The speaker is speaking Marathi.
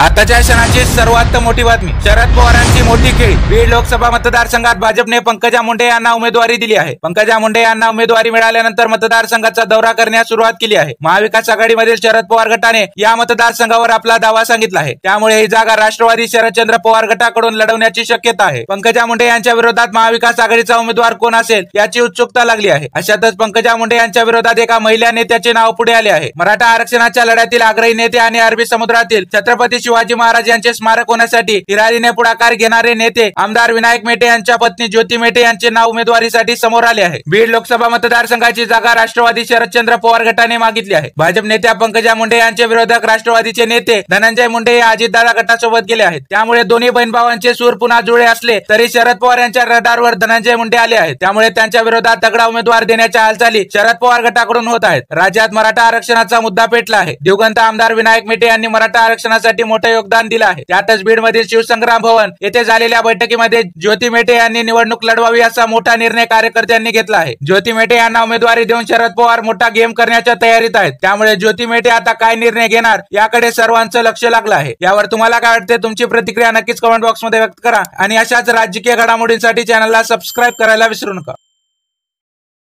आताच्या क्षणाची सर्वात मोठी बातमी. शरद पवारांची मोठी खेळी. बीड लोकसभा मतदारसंघात भाजपने पंकजा मुंडे यांना उमेदवारी दिली आहे. पंकजा मुंडे यांना उमेदवारी मिळाल्यानंतर मतदारसंघाचा दौरा करण्यास सुरुवात केली आहे. महाविकास आघाडीमधील शरद पवार गटाने या मतदारसंघावर आपला दावा सांगितला आहे. त्यामुळे ही जागा राष्ट्रवादी शरदचंद्र पवार गटाकडून लढवण्याची शक्यता आहे. पंकजा मुंडे यांच्या विरोधात महाविकास आघाडीचा उमेदवार कोण असेल याची उत्सुकता लागली आहे. अशातच पंकजा मुंडे यांच्या विरोधात एका महिला नेत्याचे नाव पुढे आले आहे. मराठा आरक्षणाच्या लढ्यातील आग्रही नेते आणि अरबी समुद्रातील छत्रपती शिवाजी महाराज यांचे स्मारक होण्यासाठी हिरारीने पुढाकार घेणारे नेते आमदार विनायक मेटे यांच्या पत्नी ज्योती मेटे यांचे नाव उमेदवारीसाठी समोर आले आहे. बीड लोकसभा मतदारसंघाची जागा राष्ट्रवादी शरदचंद्र पवार गटाने मागितली आहे. भाजप नेत्या पंकजा मुंडे यांचे विरोधक राष्ट्रवादीचे नेते धनंजय मुंडे हे अजितदादा गटासोबत गेले आहेत. त्यामुळे दोन्ही बहीणभावांचे सूर पुन्हा जुळले असले तरी शरद पवार यांच्या रडारवर धनंजय मुंडे आले आहेत. त्यामुळे त्यांच्या विरोधात तगडा उमेदवार देण्याच्या हालचाली शरद पवार गटाकडून होत आहेत. राज्यात मराठा आरक्षणाचा मुद्दा पेटला आहे. दिवंगत आमदार विनायक मेटे यांनी मराठा आरक्षणासाठी मोठे योगदान दिले आहे. त्यातच बीड मधील शिवसंग्राम भवन येथे झालेल्या बैठकीमध्ये ज्योती मेटे यांनी निवडणूक लढवावी असा मोठा निर्णय कार्यकर्त्यांनी घेतला आहे. ज्योती मेटे यांना उमेदवारी देऊन शरद पवार मोठा गेम करण्याच्या तयारीत आहेत. त्यामुळे ज्योती मेटे आता काय निर्णय घेणार याकडे सर्वांचं लक्ष लागलं आहे. यावर तुम्हाला काय वाटते? तुमची प्रतिक्रिया नक्कीच कमेंट बॉक्स मध्ये व्यक्त करा आणि अशाच राजकीय घडामोडींसाठी चॅनलला सबस्क्राईब करायला विसरू नका.